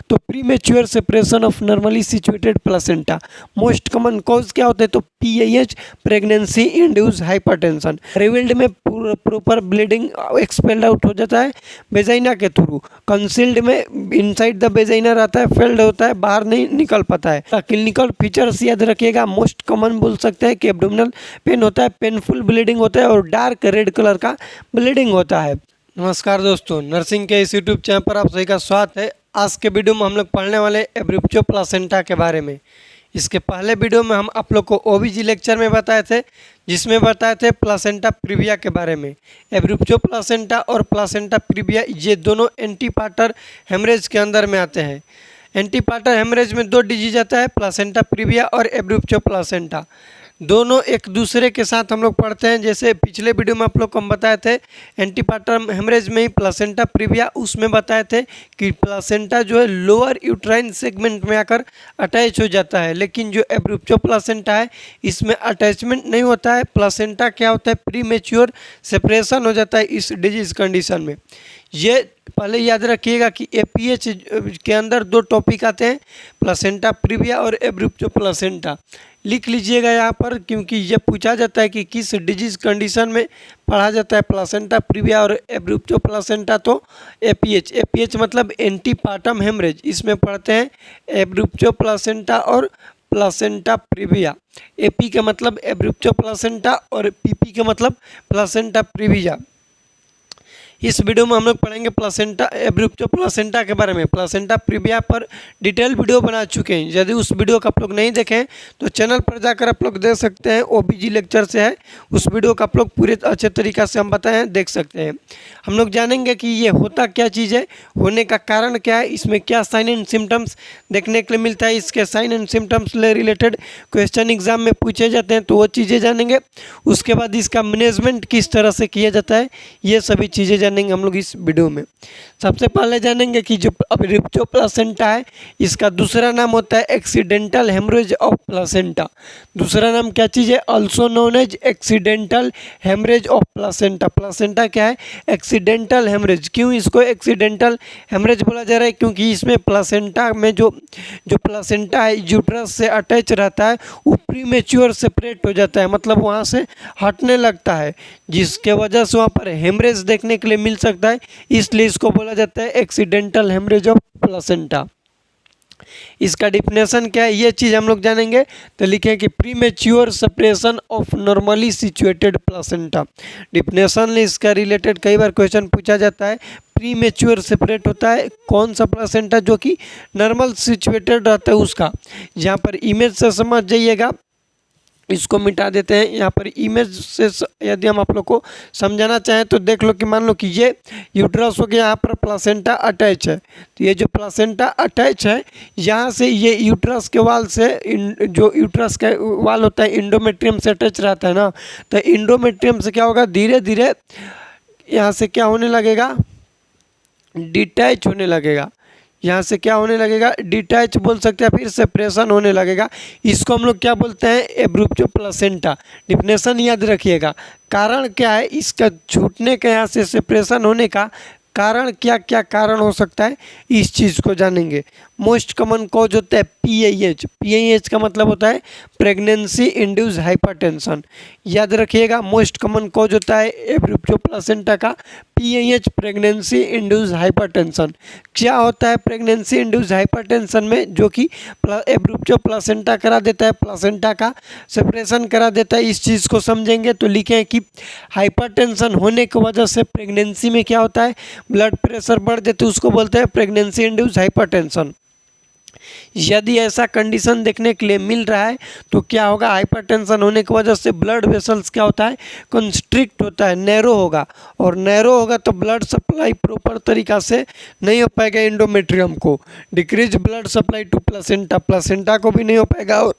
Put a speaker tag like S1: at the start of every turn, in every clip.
S1: तो premature separation of normally situated placenta. Most common cause क्या होते हैं, तो PIH, pregnancy induce hypertension. Revealed में प्रॉपर ब्लीडिंग एक्सपेल्ड आउट हो जाता है वेजाइना के थ्रू। कंसील्ड में इनसाइड द वेजाइना रहता है, फेल्ड होता है, बाहर नहीं निकल पाता है। क्लिनिकल फीचर्स याद रखिएगा, मोस्ट कॉमन बोल सकते हैं कि एब्डोमिनल पेन होता है, पेनफुल ब्लीडिंग होता है और डार्क रेड कलर का ब्लीडिंग होता है। नमस्कार दोस्तों, नर्सिंग के इस यूट्यूब चैनल पर आप सभी का स्वागत है। आज के वीडियो में हम लोग पढ़ने वाले एब्रूप्टियो प्लासेंटा के बारे में। इसके पहले वीडियो में हम आप लोग को OBG लेक्चर में बताए थे, जिसमें बताए थे प्लासेंटा प्रीविया के बारे में। एब्रूप्टियो प्लासेंटा और प्लासेंटा प्रीविया ये दोनों एंटीपार्टर हेमरेज के अंदर में आते हैं। एंटीपार्टर हेमरेज में दो डिजीज आता है, प्लासेंटा प्रीविया और एब्रूप्टियो प्लासेंटा। दोनों एक दूसरे के साथ हम लोग पढ़ते हैं। जैसे पिछले वीडियो में आप लोग को हम बताए थे एंटीपार्टर हेमरेज में ही प्लासेंटा प्रीविया, उसमें बताए थे कि प्लासेंटा जो है लोअर यूट्राइन सेगमेंट में आकर अटैच हो जाता है, लेकिन जो एब्रूप्टियो प्लासेंटा है इसमें अटैचमेंट नहीं होता है। प्लासेंटा क्या होता है, प्रीमेच्योर सेपरेशन हो जाता है इस डिजीज कंडीशन में। ये पहले याद रखिएगा कि APH के अंदर दो टॉपिक आते हैं, प्लासेंटा प्रीविया और एब्रूप्टियो प्लासेंटा। लिख लीजिएगा यहाँ पर, क्योंकि ये पूछा जाता है कि किस डिजीज कंडीशन में पढ़ा जाता है प्लासेंटा प्रीविया और एब्रूप्टियो प्लासेंटा। तो APH मतलब एंटीपार्टम हेमरेज, इसमें पढ़ते हैं एब्रूप्टियो प्लासेंटा और प्लासेंटा प्रीविया। AP का मतलब एब्रूप्टियो प्लासेंटा और PP का मतलब प्लासेंटा प्रीविया। इस वीडियो में हम लोग पढ़ेंगे प्लासेंटा एब्रूप्टियो प्लासेंटा के बारे में। प्लासेंटा प्रीविया पर डिटेल वीडियो बना चुके हैं, यदि उस वीडियो को आप लोग नहीं देखें तो चैनल पर जाकर आप लोग देख सकते हैं। OBG लेक्चर से है, उस वीडियो का आप लोग पूरे अच्छे तरीक़ा से हम बताए हैं, देख सकते हैं। हम लोग जानेंगे कि ये होता क्या चीज़ है, होने का कारण क्या है, इसमें क्या साइन एंड सिम्टम्स देखने के लिए मिलता है, इसके साइन एंड सिम्टम्स से रिलेटेड क्वेश्चन एग्जाम में पूछे जाते हैं, तो वो चीज़ें जानेंगे। उसके बाद इसका मैनेजमेंट किस तरह से किया जाता है, ये सभी चीज़ें जानेंगे हम लोग इस वीडियो में। सबसे पहले जानेंगे कि जो एब्रूप्टियो प्लासेंटा है इसका दूसरा नाम होता है एक्सीडेंटल हेमरेज ऑफ प्लासेंटा। दूसरा नाम क्या चीज़ है, also known as accidental haemorrhage of placenta. Placenta क्या है, एक्सीडेंटल हेमरेज। क्यों इसको एक्सीडेंटल हेमरेज बोला जा रहा है, क्योंकि इसमें प्लासेंटा में जो प्लासेंटा है यूट्रस से अटैच रहता है, वो प्रीमेच्योर सेपरेट हो जाता है, मतलब वहाँ से हटने लगता है, जिसके वजह से वहाँ पर हेमरेज देखने के लिए मिल सकता है। इसलिए इसको बोला जाता है एक्सीडेंटल हेमरेज ऑफ प्लासेंटा। इसका डिफिनेशन क्या है, ये चीज़ हम लोग जानेंगे। तो लिखें कि premature separation of normally situated placenta. Definition इसका रिलेटेड कई बार क्वेश्चन पूछा जाता है। प्रीमेच्योर सेपरेट होता है कौन सा प्लासेंटा, जो कि नॉर्मल सिचुएटेड रहता है उसका। यहाँ पर इमेज से समझ जाइएगा, इसको मिटा देते हैं। यहाँ पर इमेज से यदि हम आप लोग को समझाना चाहें तो देख लो कि मान लो कि ये यूट्रस हो गया, यहाँ पर प्लासेंटा अटैच है। तो ये जो प्लासेंटा अटैच है, यहाँ से ये यूट्रस के वाल से जो यूट्रस का वाल होता है इंडोमेट्रियम से अटैच रहता है ना, तो इंडोमेट्रियम से क्या होगा, धीरे धीरे यहाँ से क्या होने लगेगा, डिटैच होने लगेगा। यहाँ से क्या होने लगेगा, डिटैच बोल सकते हैं, फिर सेपरेशन होने लगेगा। इसको हम लोग क्या बोलते हैं, एब्रूप्टियो प्लासेंटा। डिफिनेशन याद रखिएगा। कारण क्या है इसका छूटने का, यहाँ से सेपरेशन होने का कारण क्या क्या कारण हो सकता है, इस चीज़ को जानेंगे। मोस्ट कॉमन कॉज होता है PIH। PIH का मतलब होता है प्रेगनेंसी इंड्यूस हाइपरटेंशन। याद रखिएगा, मोस्ट कॉमन कॉज होता है एब्रूप्टियो प्लासेंटा का PIH, प्रेगनेंसी इंड्यूस हाइपरटेंशन। क्या होता है प्रेगनेंसी इंड्यूस हाइपरटेंशन में, जो कि एब्रूप्टियो प्लासेंटा करा देता है, प्लासेंटा का सेपरेशन करा देता है। इस चीज़ को समझेंगे तो लिखें कि हाइपरटेंशन होने की वजह से प्रेगनेंसी में क्या होता है, ब्लड प्रेशर बढ़ जाते, उसको बोलते हैं प्रेगनेंसी इंड्यूस हाइपरटेंशन। यदि ऐसा कंडीशन देखने के लिए मिल रहा है तो क्या होगा, हाइपरटेंशन होने की वजह से ब्लड वेसल्स क्या होता है, कंस्ट्रिक्ट होता है, नैरो होगा, और नैरो होगा तो ब्लड सप्लाई प्रॉपर तरीक़ा से नहीं हो पाएगा इंडोमेट्रियम को। Decrease blood supply to placenta, placenta को भी नहीं हो पाएगा, और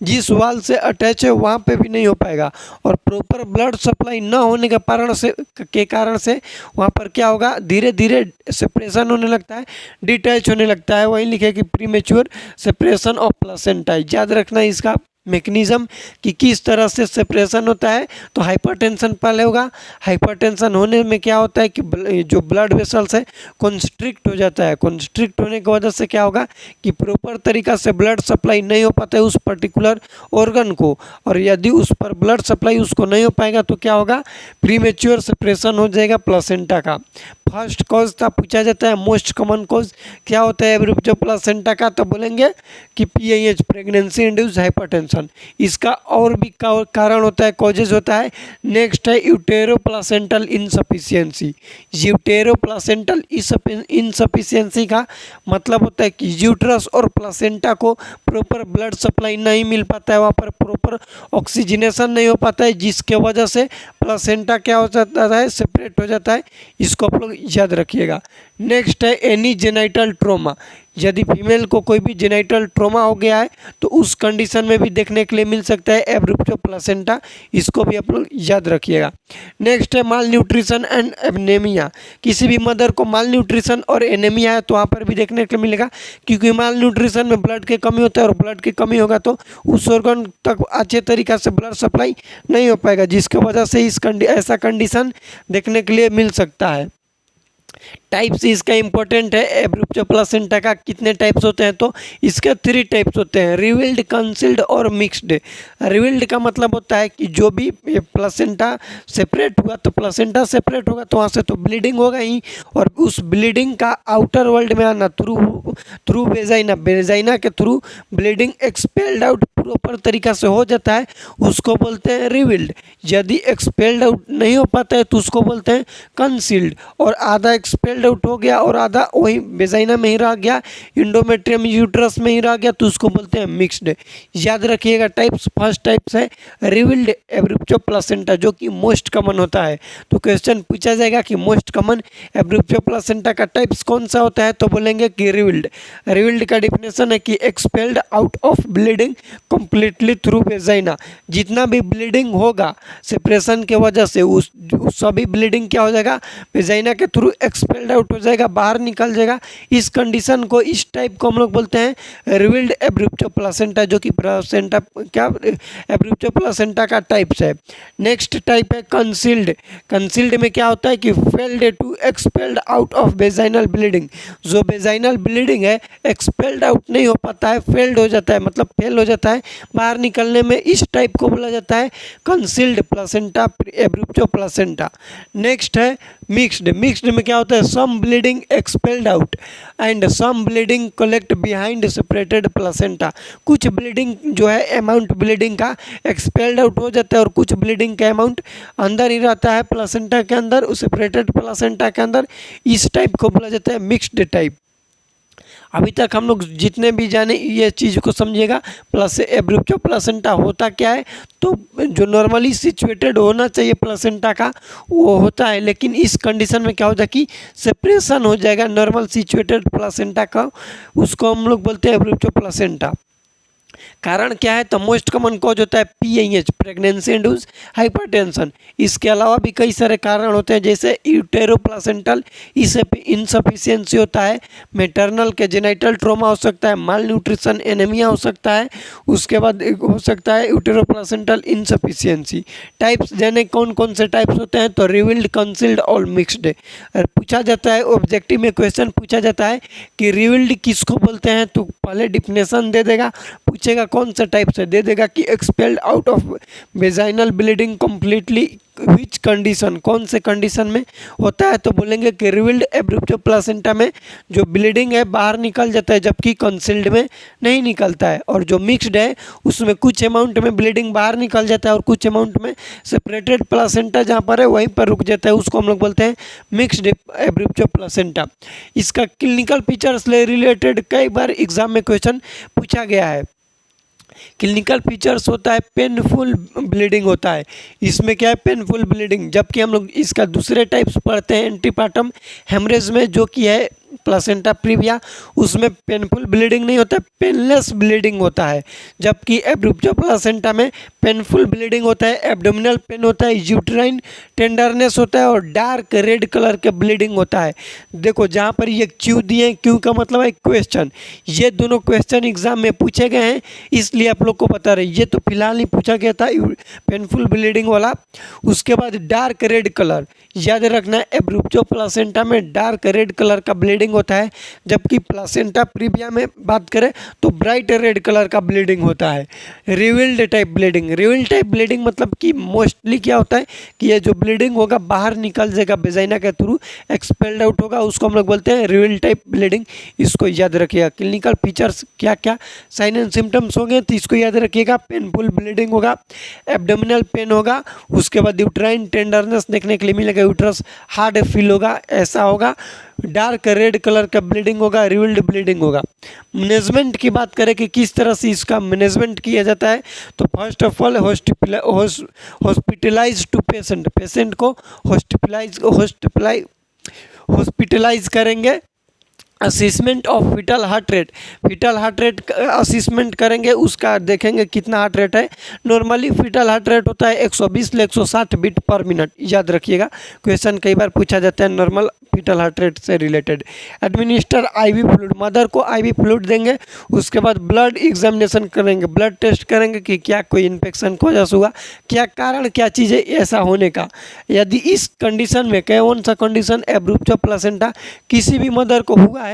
S1: जिस वाल से अटैच है वहाँ पे भी नहीं हो पाएगा। और प्रॉपर ब्लड सप्लाई न होने के कारण से वहाँ पर क्या होगा, धीरे धीरे सेपरेशन होने लगता है, डिटैच होने लगता है। वही लिखे कि प्रीमेच्योर सेपरेशन ऑफ प्लासेंटा। याद रखना इसका मैकेनिज्म कि किस तरह से सेपरेशन होता है। तो हाइपरटेंशन पहले होगा। हाइपरटेंशन होने में क्या होता है कि जो ब्लड वेसल्स है कॉन्स्ट्रिक्ट हो जाता है। कॉन्स्ट्रिक्ट होने की वजह से क्या होगा कि प्रॉपर तरीका से ब्लड सप्लाई नहीं हो पाता है उस पर्टिकुलर ऑर्गन को, और यदि उस पर ब्लड सप्लाई उसको नहीं हो पाएगा तो क्या होगा, प्रीमेच्योर सेपरेशन हो जाएगा प्लासेंटा का। फर्स्ट कॉज था पूछा जाता है मोस्ट कॉमन कॉज क्या होता है एब्रूप्चो प्लासेंटा का, तो बोलेंगे कि PIH प्रेगनेंसी इंड्यूस्ड हाइपरटेंशन। इसका और भी कारण होता है, कॉजेज होता है। नेक्स्ट है यूटेरो प्लासेंटल इनसफिशियंसी। यूटेरो प्लासेंटल इनसफिशियंसी का मतलब होता है कि यूट्रस और प्लासेंटा को प्रॉपर ब्लड सप्लाई नहीं मिल पाता है, वहाँ पर प्रॉपर ऑक्सीजनेशन नहीं हो पाता है, जिसके वजह से प्लासेंटा क्या हो जाता है, सेपरेट हो जाता है। इसको आप लोग याद रखिएगा। नेक्स्ट है एनी जेनाइटल ट्रोमा। यदि फीमेल को कोई भी जेनाइटल ट्रोमा हो गया है तो उस कंडीशन में भी देखने के लिए मिल सकता है एब्रूप्चो प्लासेंटा। इसको भी आप लोग याद रखिएगा। नेक्स्ट है माल न्यूट्रिशन एंड एनीमिया। किसी भी मदर को माल न्यूट्रिशन और एनीमिया है तो वहाँ पर भी देखने को मिलेगा, क्योंकि माल न्यूट्रिशन में ब्लड की कमी होता है और ब्लड की कमी होगा तो उस ऑर्गन तक अच्छे तरीक़े से ब्लड सप्लाई नहीं हो पाएगा, जिसकी वजह से ऐसा कंडीशन देखने के लिए मिल सकता है। टाइप्स इसका इंपॉर्टेंट है। एब्रूप्चो प्लासेंटा का कितने टाइप्स होते हैं, तो इसके 3 टाइप्स होते हैं, रिवील्ड, कंसील्ड और मिक्स्ड। रिवील्ड का मतलब होता है कि जो भी प्लासेंटा सेपरेट हुआ तो प्लासेंटा सेपरेट होगा तो वहाँ से तो ब्लीडिंग होगा ही, और उस ब्लीडिंग का आउटर वर्ल्ड में आना थ्रू वेजाइना के through bleeding expelled out proper तरीका से हो जाता है, उसको बोलते हैं रिवील्ड। यदि एक्सपेल्ड आउट नहीं हो पाता है तो उसको बोलते हैं कंसील्ड, और आधा एक्सपेल्ड आउट हो गया और आधा वही वेजाइना में ही रह गया, इंडोमेट्रियम यूट्रस में ही रह गया, तो उसको बोलते हैं मिक्स्ड। याद रखिएगा टाइप्स। फर्स्ट टाइप्स है रिवील्ड एब्रूप्चो प्लासेंटा, जो कि मोस्ट कॉमन होता है। तो क्वेश्चन पूछा जाएगा कि मोस्ट कॉमन एब्रूप्चो प्लासेंटा का टाइप्स कौन सा होता है, तो बोलेंगे कि रिवील्ड। रिवील्ड का डिफिनेशन है कि expelled out of bleeding completely through vagina. जितना भी ब्लीडिंग होगा सेपरेशन के वजह से उस सभी ब्लीडिंग क्या हो जाएगा, वेजाइना के थ्रू एक्सपेल्ड आउट हो जाएगा, बाहर निकल जाएगा। इस कंडीशन को, इस टाइप को हम लोग बोलते हैं रिवील्ड एब्रूप्चो प्लासेंटा, जो कि प्लासेंटा क्या एब्रूप्चो प्लासेंटा का टाइप्स है। नेक्स्ट टाइप है कंसील्ड। कंसील्ड में क्या होता है कि failed to expelled out of vaginal bleeding. जो वेजाइनल ब्लीडिंग है एक्सपेल्ड आउट नहीं हो पाता है, फेल्ड हो जाता है, मतलब फेल हो जाता है बाहर निकलने में, इस टाइप को बोला जाता है concealed placenta abruptio placenta. Next है मिक्स्ड। मिक्स्ड में क्या होता है, some bleeding expelled out and some bleeding collect behind separated placenta. कुछ ब्लीडिंग जो है अमाउंट ब्लीडिंग का एक्सपेल्ड आउट हो जाता है और कुछ ब्लीडिंग का अमाउंट अंदर ही रहता है प्लासेंटा के अंदर, उस सेपरेटेड प्लासेंटा के अंदर। इस टाइप को बोला जाता है मिक्स्ड टाइप। अभी तक हम लोग जितने भी जाने ये चीज़ को समझिएगा। प्लस एब्रूप्चो प्लासेंटा होता क्या है, तो जो नॉर्मली सिचुएटेड होना चाहिए प्लासेंटा का वो होता है, लेकिन इस कंडीशन में क्या होता है कि सेपरेशन हो जाएगा नॉर्मल सिचुएटेड प्लासेंटा का, उसको हम लोग बोलते हैं एब्रूप्चो प्लासेंटा। कारण क्या है, तो मोस्ट कॉमन कॉज होता है PIH प्रेगनेंसी इंड्यूस्ड हाइपरटेंशन। इसके अलावा भी कई सारे कारण होते हैं, जैसे यूटेरो प्लासेंटल इनसफिशियंसी होता है, मैटरनल के जेनाइटल ट्रोमा हो सकता है, माल न्यूट्रिशन एनीमिया हो सकता है, उसके बाद हो सकता है यूटेरो प्लासेंटल इनसफिशियंसी। टाइप्स जाने कौन कौन से टाइप्स होते हैं, तो रिवील्ड, कंसील्ड और मिक्स्ड। पूछा जाता है ऑब्जेक्टिव में क्वेश्चन पूछा जाता है कि रिवील्ड किसको बोलते हैं, तो पहले डिफिनेशन दे देगा, पूछेगा कौन सा टाइप से, दे देगा कि expelled out of vaginal bleeding completely which condition, कौन से कंडीशन में होता है, तो बोलेंगे कि रिवील्ड एब्रूप्चो प्लासेंटा में जो ब्लीडिंग है बाहर निकल जाता है, जबकि कंसील्ड में नहीं निकलता है। और जो मिक्स्ड है उसमें कुछ अमाउंट में ब्लीडिंग बाहर निकल जाता है और कुछ अमाउंट में सेपरेटेड प्लासेंटा जहाँ पर है वहीं पर रुक जाता है, उसको हम लोग बोलते हैं मिक्स्ड एब्रूप्चो प्लासेंटा। इसका क्लिनिकल फीचर्स से रिलेटेड कई बार एग्जाम में क्वेश्चन पूछा गया है। क्लिनिकल फीचर्स होता है पेनफुल ब्लीडिंग होता है। इसमें क्या है, पेनफुल ब्लीडिंग, जबकि हम लोग इसका दूसरे टाइप्स पढ़ते हैं एंटीपार्टम हेमरेज में, जो कि है प्लासेंटा प्रीविया उसमें पेनफुल ब्लीडिंग नहीं होता है, पेनलेस ब्लीडिंग होता है। जबकि एब्रूप्चो प्लासेंटा में पेनफुल ब्लीडिंग होता है, एब्डोमिनल पेन होता है, यूट्राइन टेंडरनेस होता है और डार्क रेड कलर के ब्लीडिंग होता है। देखो जहाँ पर ये क्यू दिए, क्यू का मतलब है क्वेश्चन, ये दोनों क्वेश्चन एग्जाम में पूछे गए हैं, इसलिए आप लोग को बता रहे। ये तो फिलहाल ही पूछा गया था पेनफुल ब्लीडिंग वाला। उसके बाद डार्क रेड कलर, याद रखना एब्रूप्चो प्लासेंटा में डार्क रेड कलर का ब्लीडिंग होता है, जबकि प्लासेंटा प्रीविया में बात करें तो ब्राइट रेड कलर का ब्लीडिंग होता है। Revealed type bleeding, revealed type bleeding मतलब कि मोस्टली क्या होता है कि ये जो ब्लीडिंग होगा बाहर निकल जाएगा, वेजाइना के थ्रू एक्सपेल्ड आउट होगा, उसको हम लोग बोलते हैं रिवील्ड टाइप ब्लीडिंग। इसको याद रखिएगा। क्लिनिकल फीचर्स क्या क्या साइन एंड सिम्टम्स होंगे तो इसको याद रखिएगा। पेनफुल ब्लीडिंग होगा, एब्डोमिनल पेन होगा, उसके बाद यूट्राइन टेंडरनेस देखने के लिए मिलेगा, यूट्रस हार्ड फील होगा, ऐसा होगा, डार्क रेड कलर का ब्लीडिंग होगा, रिवील्ड ब्लीडिंग होगा। मैनेजमेंट की बात करें कि किस तरह से इसका मैनेजमेंट किया जाता है तो first of all hospitalize to patient, patient को हॉस्पिटलाइज करेंगे। Assessment of fetal heart rate, fetal heart rate assessment करेंगे, उसका देखेंगे कितना हार्ट रेट है। नॉर्मली फीटल हार्ट रेट होता है 120 से 160 बीट पर मिनट, याद रखिएगा। क्वेश्चन कई बार पूछा जाता है नॉर्मल फीटल हार्ट रेट से related. Administer IV fluid, mother को आईवी फ्लूइड देंगे। उसके बाद ब्लड एग्जामिनेशन करेंगे, ब्लड टेस्ट करेंगे कि क्या कोई इन्फेक्शन की वजह से हुआ, क्या कारण, क्या चीज़ है ऐसा होने का। यदि इस कंडीशन में कौन सा कंडीशन एब्रूप्चो प्लासेंटा किसी भी मदर को हुआ है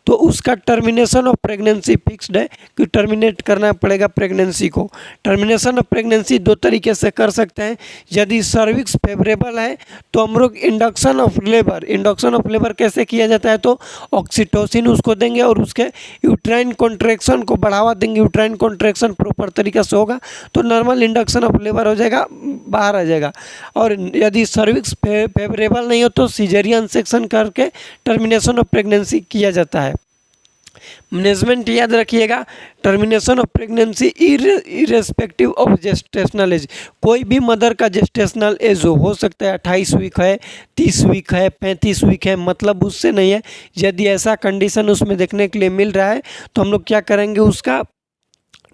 S1: तो उसका टर्मिनेशन ऑफ प्रेगनेंसी फिक्स्ड है कि टर्मिनेट करना पड़ेगा प्रेगनेंसी को। टर्मिनेशन ऑफ प्रेगनेंसी दो तरीके से कर सकते हैं। यदि सर्विक्स फेवरेबल है तो हम लोग induction of labour, induction of labour कैसे किया जाता है तो ऑक्सीटोसिन उसको देंगे और उसके यूट्राइन कॉन्ट्रैक्शन को बढ़ावा देंगे। यूट्राइन कॉन्ट्रैक्शन प्रॉपर तरीके से होगा तो नॉर्मल इंडक्शन ऑफ लेबर हो जाएगा, बाहर आ जाएगा। और यदि सर्विक्स फेवरेबल नहीं हो तो सिजेरियन सेक्शन करके टर्मिनेशन ऑफ प्रेगनेंसी किया जाता है। मैनेजमेंट याद रखिएगा। Termination of pregnancy irrespective of gestational age, कोई भी मदर का जेस्टेशनल एज हो सकता है 28 वीक है, 30 वीक है, 35 वीक है, मतलब उससे नहीं है। यदि ऐसा कंडीशन उसमें देखने के लिए मिल रहा है तो हम लोग क्या करेंगे, उसका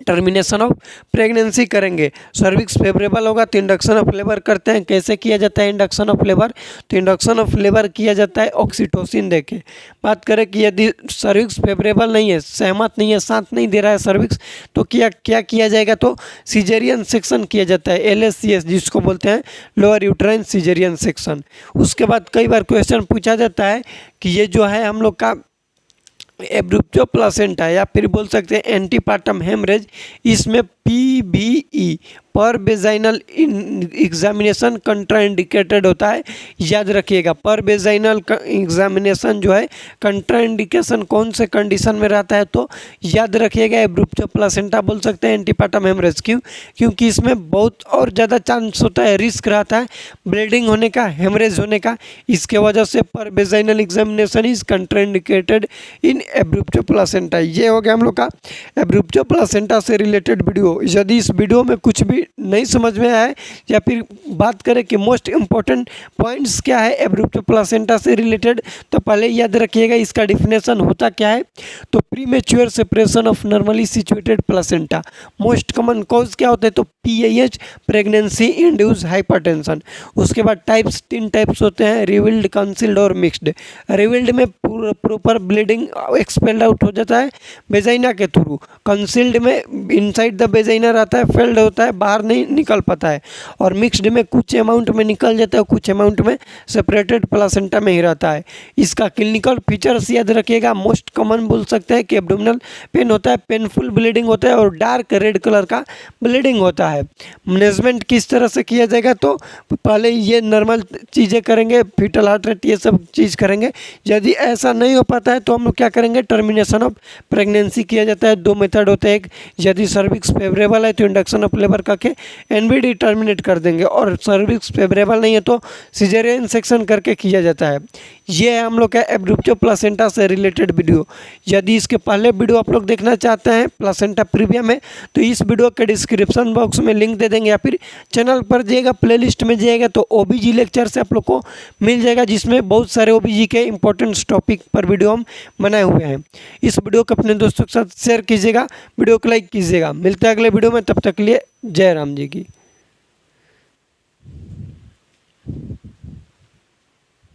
S1: टर्मिनेशन ऑफ प्रेगनेंसी करेंगे। सर्विक्स फेवरेबल होगा तो इंडक्शन ऑफ लेबर करते हैं। कैसे किया जाता है इंडक्शन ऑफ लेबर, तो इंडक्शन ऑफ लेबर किया जाता है ऑक्सीटोसिन देके। बात करें कि यदि सर्विक्स फेवरेबल नहीं है, सहमत नहीं है, साथ नहीं दे रहा है सर्विक्स, तो क्या किया जाएगा तो सिजेरियन सेक्शन किया जाता है, LSCS जिसको बोलते हैं लोअर यूट्राइन सिजेरियन सेक्शन। उसके बाद कई बार क्वेश्चन पूछा जाता है कि ये जो है हम लोग का एब्रूप्चो प्लासेंटा या फिर बोल सकते हैं एंटीपार्टम हेमरेज, इसमें PVE पर वेजाइनल एग्जामिनेशन कंट्राइंडिकेटेड होता है। याद रखिएगा पर वेजाइनल एग्जामिनेशन जो है कंट्राइंडिकेशन कौन से कंडीशन में रहता है तो याद रखिएगा एब्रूप्चो प्लासेंटा बोल सकते हैं एंटीपार्टम हेमरेज। क्यों? क्योंकि इसमें बहुत और ज़्यादा चांस होता है, रिस्क रहता है ब्लीडिंग होने का, हेमरेज होने का। इसके वजह से पर vaginal examination is contraindicated in abruptio placenta. ये हो गया हम लोग का एब्रूप्चो प्लासेंटा से रिलेटेड वीडियो। यदि इस वीडियो में कुछ भी नहीं समझ में आया या फिर बात करें कि मोस्ट इम्पॉर्टेंट पॉइंट्स क्या है एब्रूप्चो प्लासेंटा से रिलेटेड, तो पहले याद रखिएगा इसका डिफिनेशन होता क्या है। तो premature separation of normally situated placenta, most common cause क्या होता है तो PIH, प्रेगनेंसी इंड्यूस हाइपरटेंशन। उसके बाद टाइप्स 3 टाइप्स होते हैं, रिवील्ड, कंसील्ड और मिक्स्ड। रिवील्ड में प्रॉपर ब्लीडिंग एक्सपेल्ड आउट हो जाता है वेजाइना के थ्रू। कंसील्ड में इनसाइड द वेजाइना रहता है, फेल्ड होता है, बाहर नहीं निकल पाता है। और मिक्स्ड में कुछ अमाउंट में निकल जाता है, कुछ अमाउंट में सेपरेटेड प्लासेंटा में ही रहता है। इसका क्लिनिकल फीचर्स याद रखिएगा। मोस्ट कॉमन बोल सकते हैं कि एब्डोमिनल पेन होता है, पेनफुल ब्लीडिंग होता है और डार्क रेड कलर का ब्लीडिंग होता है। मैनेजमेंट किस तरह से किया जाएगा तो पहले ये नॉर्मल चीज़ें करेंगे, फीटल हार्ट रेट ये सब चीज़ करेंगे। यदि ऐसा नहीं हो पाता है तो हम लोग क्या करेंगे, टर्मिनेशन ऑफ प्रेगनेंसी किया जाता है। 2 मेथड होते हैं, एक यदि सर्विक्स फेवरेबल है तो इंडक्शन ऑफ लेबर का के एनबीडी टर्मिनेट कर देंगे, और सर्विक्स फेवरेबल नहीं है तो सिजेरियन सेक्शन करके किया जाता है। ये है हम लोग का एब्रूप्चो प्लासेंटा से रिलेटेड वीडियो। यदि इसके पहले वीडियो आप लोग देखना चाहते हैं प्लासेंटा प्रीविया में, तो इस वीडियो के डिस्क्रिप्शन बॉक्स में लिंक दे देंगे, या फिर चैनल पर जाइएगा, प्लेलिस्ट में जाइएगा तो ओबीजी लेक्चर से आप लोग को मिल जाएगा, जिसमें बहुत सारे ओबीजी के इंपॉर्टेंट टॉपिक पर वीडियो हम बनाए हुए हैं। इस वीडियो को अपने दोस्तों के साथ शेयर कीजिएगा, वीडियो को लाइक कीजिएगा। मिलते हैं अगले वीडियो में, तब तक के लिए जय राम जी की।